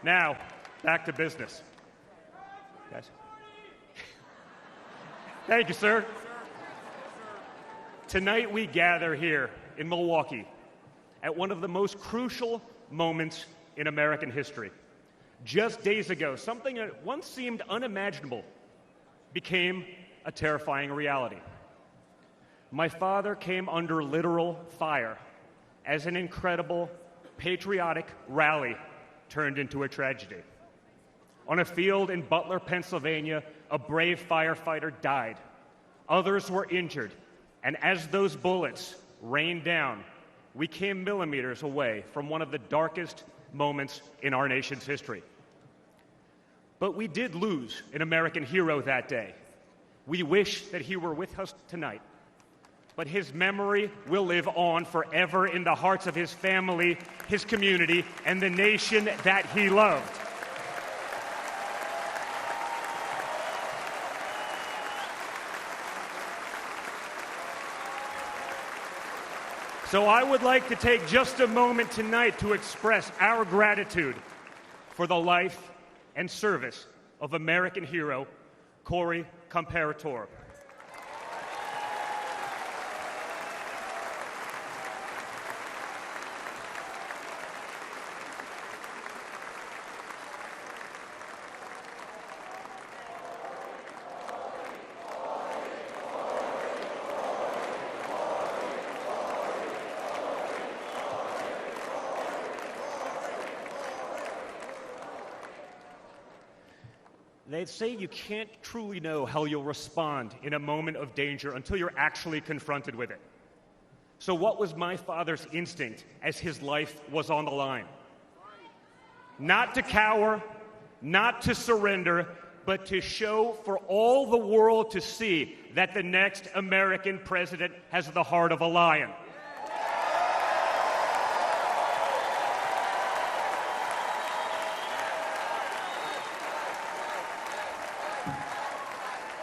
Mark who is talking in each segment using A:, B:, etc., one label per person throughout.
A: Now, back to business. Guys. Thank you, sir. Tonight we gather here in Milwaukee at one of the most crucial moments in American history. Just days ago, something that once seemed unimaginable became a terrifying reality. My father came under literal fire as an incredible, patriotic rally turned into a tragedy. On a field in Butler, Pennsylvania, a brave firefighter died. Others were injured, and as those bullets rained down, we came millimeters away from one of the darkest moments in our nation's history. But we did lose an American hero that day. We wish that he were with us tonight. But his memory will live on forever in the hearts of his family, his community, and the nation that he loved. So I would like to take just a moment tonight to express our gratitude for the life and service of American hero Corey Comparator. They say you can't truly know how you'll respond in a moment of danger until you're actually confronted with it. So what was my father's instinct as his life was on the line? Not to cower, not to surrender, but to show for all the world to see that the next American president has the heart of a lion.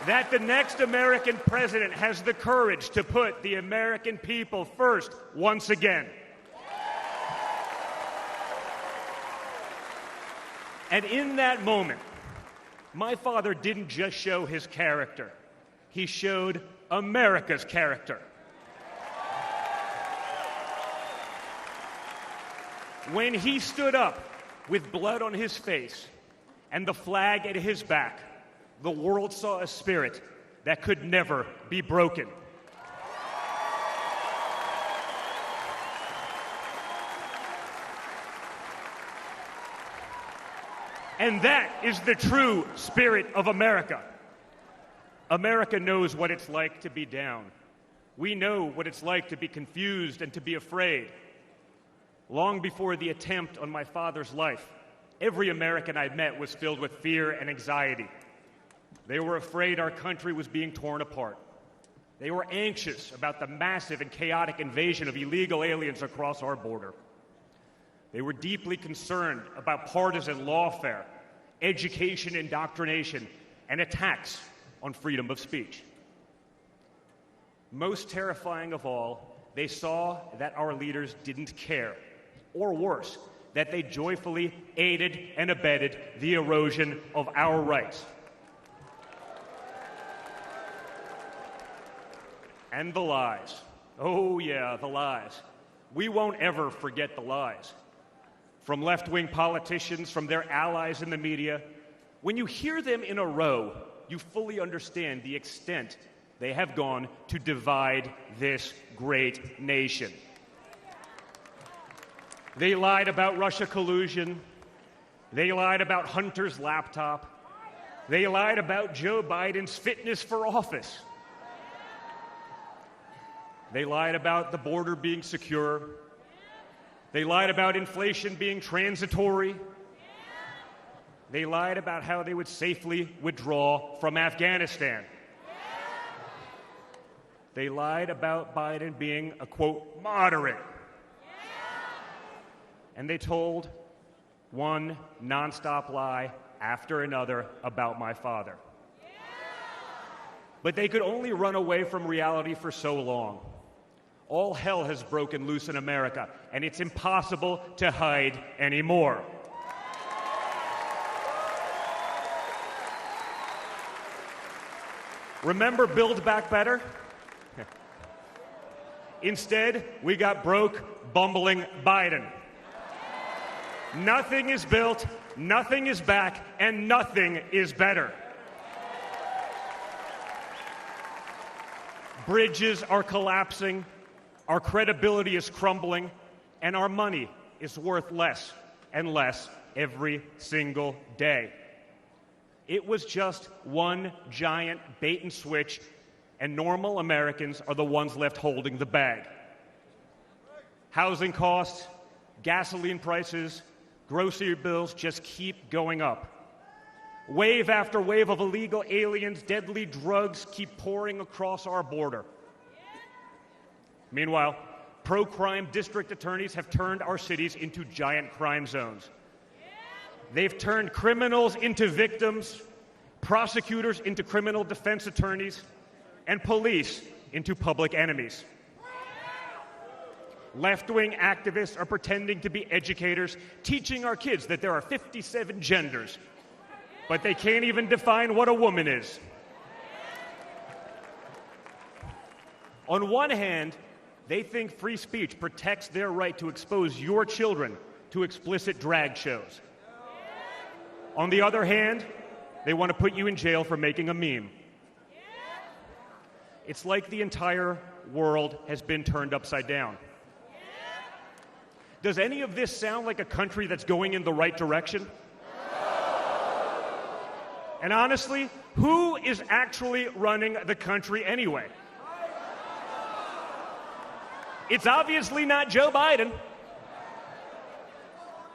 A: That the next American president has the courage to put the American people first once again. And in that moment, my father didn't just show his character. He showed America's character. When he stood up with blood on his face and the flag at his back, the world saw a spirit that could never be broken. And that is the true spirit of America. America knows what it's like to be down. We know what it's like to be confused and to be afraid. Long before the attempt on my father's life, every American I met was filled with fear and anxiety. They were afraid our country was being torn apart. They were anxious about the massive and chaotic invasion of illegal aliens across our border. They were deeply concerned about partisan lawfare, education indoctrination, and attacks on freedom of speech. Most terrifying of all, they saw that our leaders didn't care, or worse, that they joyfully aided and abetted the erosion of our rights. And the lies. Oh, yeah, the lies. We won't ever forget the lies. From left-wing politicians, from their allies in the media, when you hear them in a row, you fully understand the extent they have gone to divide this great nation. They lied about Russia collusion. They lied about Hunter's laptop. They lied about Joe Biden's fitness for office. They lied about the border being secure. They lied about inflation being transitory. They lied about how they would safely withdraw from Afghanistan. They lied about Biden being a, quote, moderate. And they told one nonstop lie after another about my father. But they could only run away from reality for so long. All hell has broken loose in America, and it's impossible to hide anymore. Remember Build Back Better? Instead, we got broke, bumbling Biden. Nothing is built, nothing is back, and nothing is better. Bridges are collapsing, our credibility is crumbling, and our money is worth less and less every single day. It was just one giant bait and switch, and normal Americans are the ones left holding the bag. Housing costs, gasoline prices, grocery bills just keep going up. Wave after wave of illegal aliens, deadly drugs keep pouring across our border. Meanwhile, pro-crime district attorneys have turned our cities into giant crime zones. They've turned criminals into victims, prosecutors into criminal defense attorneys, and police into public enemies. Left-wing activists are pretending to be educators, teaching our kids that there are 57 genders, but they can't even define what a woman is. On one hand, they think free speech protects their right to expose your children to explicit drag shows. On the other hand, they want to put you in jail for making a meme. It's like the entire world has been turned upside down. Does any of this sound like a country that's going in the right direction? And honestly, who is actually running the country anyway? It's obviously not Joe Biden.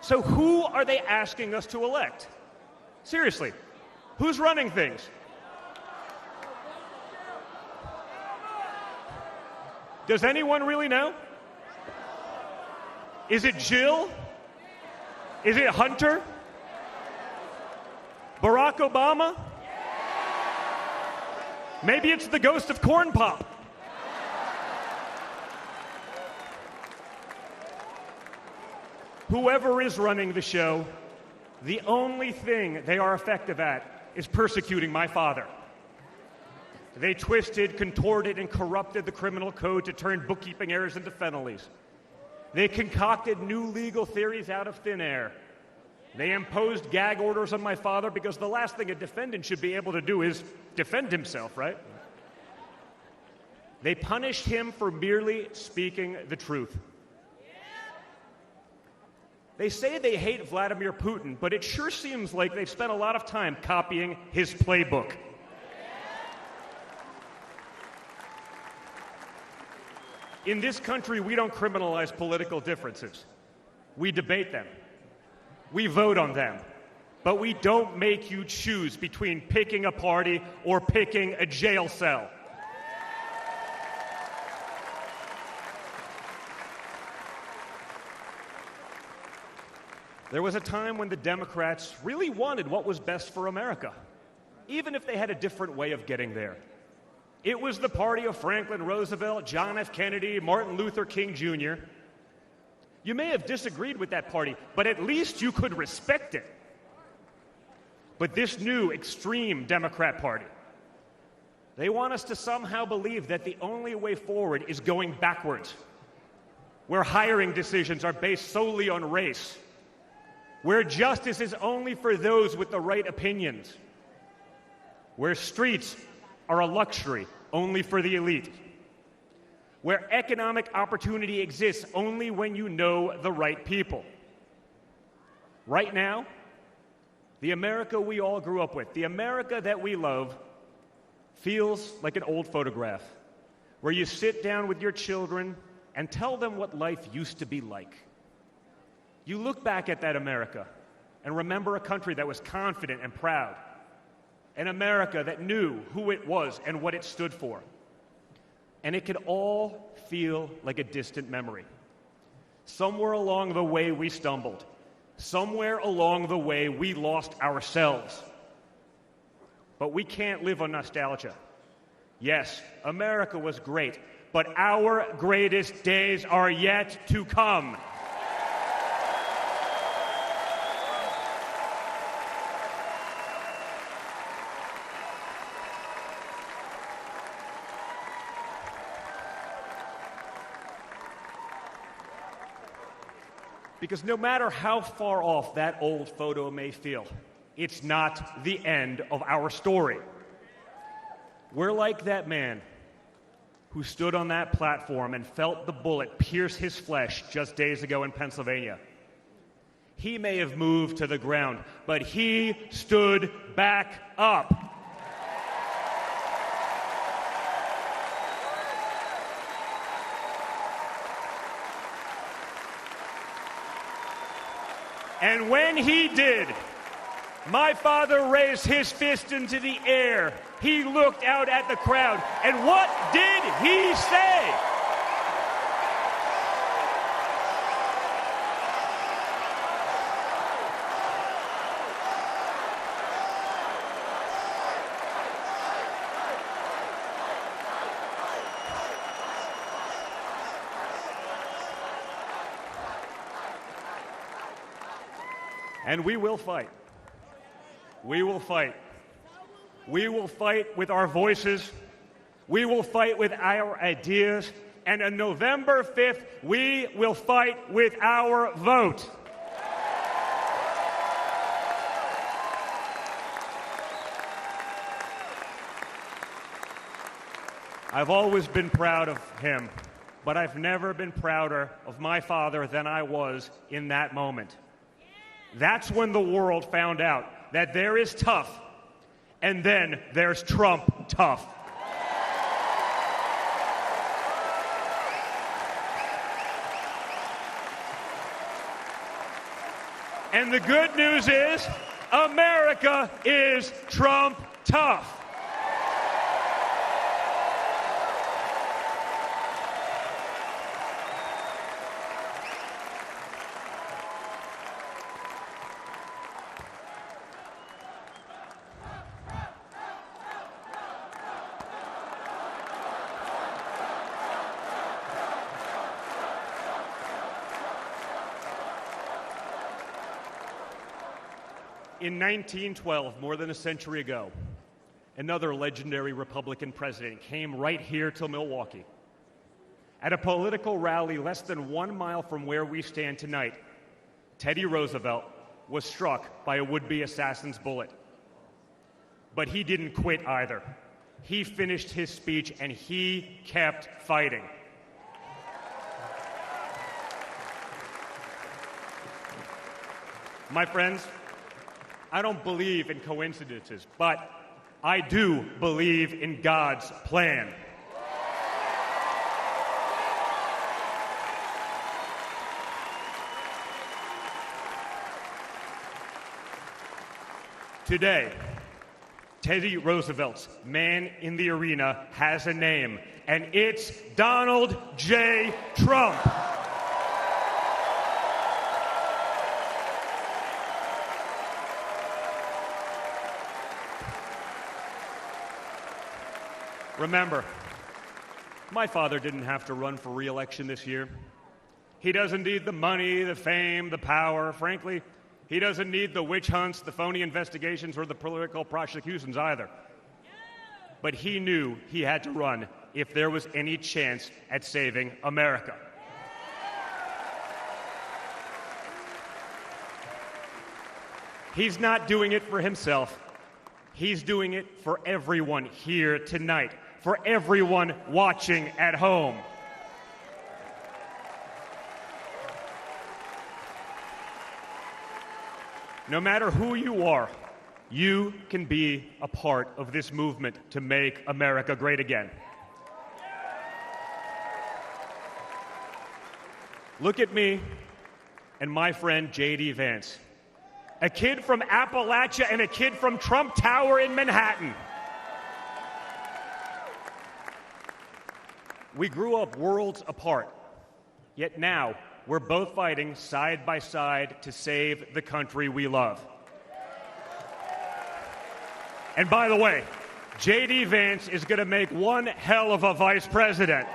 A: So who are they asking us to elect? Seriously, who's running things? Does anyone really know? Is it Jill? Is it Hunter? Barack Obama? Maybe it's the ghost of Corn Pop. Whoever is running the show, the only thing they are effective at is persecuting my father. They twisted, contorted, and corrupted the criminal code to turn bookkeeping errors into felonies. They concocted new legal theories out of thin air. They imposed gag orders on my father because the last thing a defendant should be able to do is defend himself, right? They punished him for merely speaking the truth. They say they hate Vladimir Putin, but it sure seems like they've spent a lot of time copying his playbook. In this country, we don't criminalize political differences. We debate them. We vote on them. But we don't make you choose between picking a party or picking a jail cell. There was a time when the Democrats really wanted what was best for America, even if they had a different way of getting there. It was the party of Franklin Roosevelt, John F. Kennedy, Martin Luther King Jr. You may have disagreed with that party, but at least you could respect it. But this new extreme Democrat Party, they want us to somehow believe that the only way forward is going backwards, where hiring decisions are based solely on race, where justice is only for those with the right opinions, where streets are a luxury only for the elite, where economic opportunity exists only when you know the right people. Right now, the America we all grew up with, the America that we love, feels like an old photograph where you sit down with your children and tell them what life used to be like. You look back at that America and remember a country that was confident and proud, an America that knew who it was and what it stood for. And it could all feel like a distant memory. Somewhere along the way we stumbled. Somewhere along the way we lost ourselves. But we can't live on nostalgia. Yes, America was great, but our greatest days are yet to come. Because no matter how far off that old photo may feel, it's not the end of our story. We're like that man who stood on that platform and felt the bullet pierce his flesh just days ago in Pennsylvania. He may have moved to the ground, but he stood back up. And when he did, my father raised his fist into the air. He looked out at the crowd, and what did he say? And we will fight. We will fight. We will fight with our voices. We will fight with our ideas. And on November 5th, we will fight with our vote. I've always been proud of him, but I've never been prouder of my father than I was in that moment. That's when the world found out that there is tough, and then there's Trump tough. And the good news is, America is Trump tough. In 1912, more than a century ago, another legendary Republican president came right here to Milwaukee. At a political rally less than 1 mile from where we stand tonight, Teddy Roosevelt was struck by a would-be assassin's bullet. But he didn't quit either. He finished his speech and he kept fighting. My friends, I don't believe in coincidences, but I do believe in God's plan. Today, Teddy Roosevelt's man in the arena has a name, and it's Donald J. Trump. Remember, my father didn't have to run for re-election this year. He doesn't need the money, the fame, the power. Frankly, he doesn't need the witch hunts, the phony investigations, or the political prosecutions either. But he knew he had to run if there was any chance at saving America. He's not doing it for himself. He's doing it for everyone here tonight, for everyone watching at home. No matter who you are, you can be a part of this movement to make America great again. Look at me and my friend J.D. Vance, a kid from Appalachia and a kid from Trump Tower in Manhattan. We grew up worlds apart, yet now we're both fighting side by side to save the country we love. And by the way, J.D. Vance is going to make one hell of a vice president.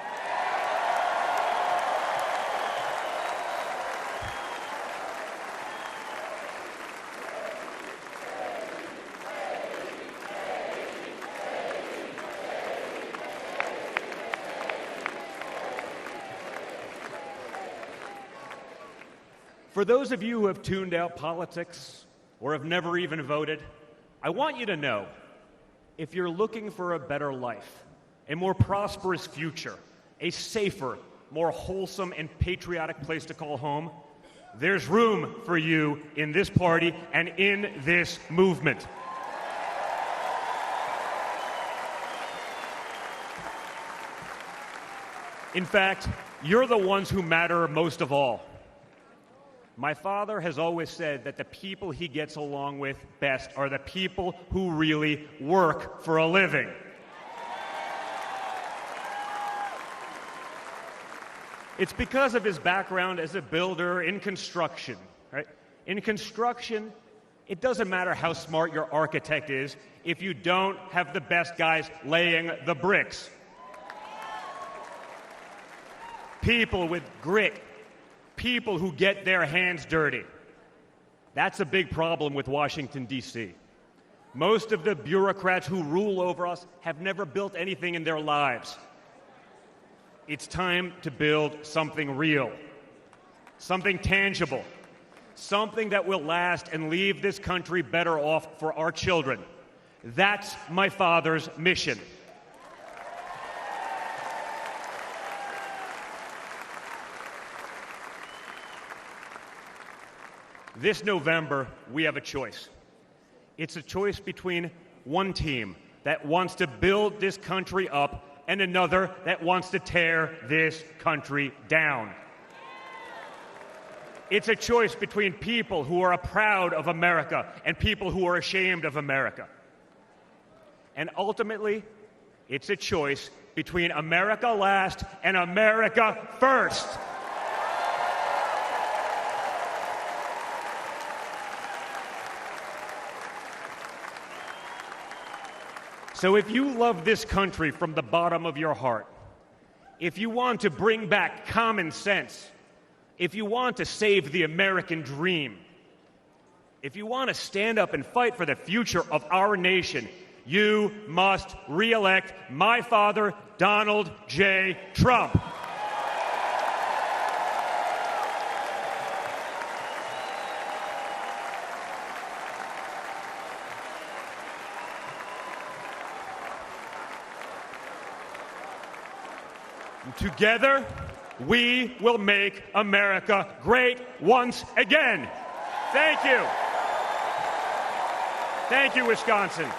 A: For those of you who have tuned out politics or have never even voted, I want you to know, if you're looking for a better life, a more prosperous future, a safer, more wholesome and patriotic place to call home, there's room for you in this party and in this movement. In fact, you're the ones who matter most of all. My father has always said that the people he gets along with best are the people who really work for a living. It's because of his background as a builder in construction, right? In construction, it doesn't matter how smart your architect is if you don't have the best guys laying the bricks. People with grit, people who get their hands dirty. That's a big problem with Washington, D.C. Most of the bureaucrats who rule over us have never built anything in their lives. It's time to build something real, something tangible, something that will last and leave this country better off for our children. That's my father's mission. This November, we have a choice. It's a choice between one team that wants to build this country up and another that wants to tear this country down. It's a choice between people who are proud of America and people who are ashamed of America. And ultimately, it's a choice between America last and America first. So if you love this country from the bottom of your heart, if you want to bring back common sense, if you want to save the American dream, if you want to stand up and fight for the future of our nation, you must re-elect my father, Donald J. Trump. Together, we will make America great once again. Thank you. Thank you, Wisconsin.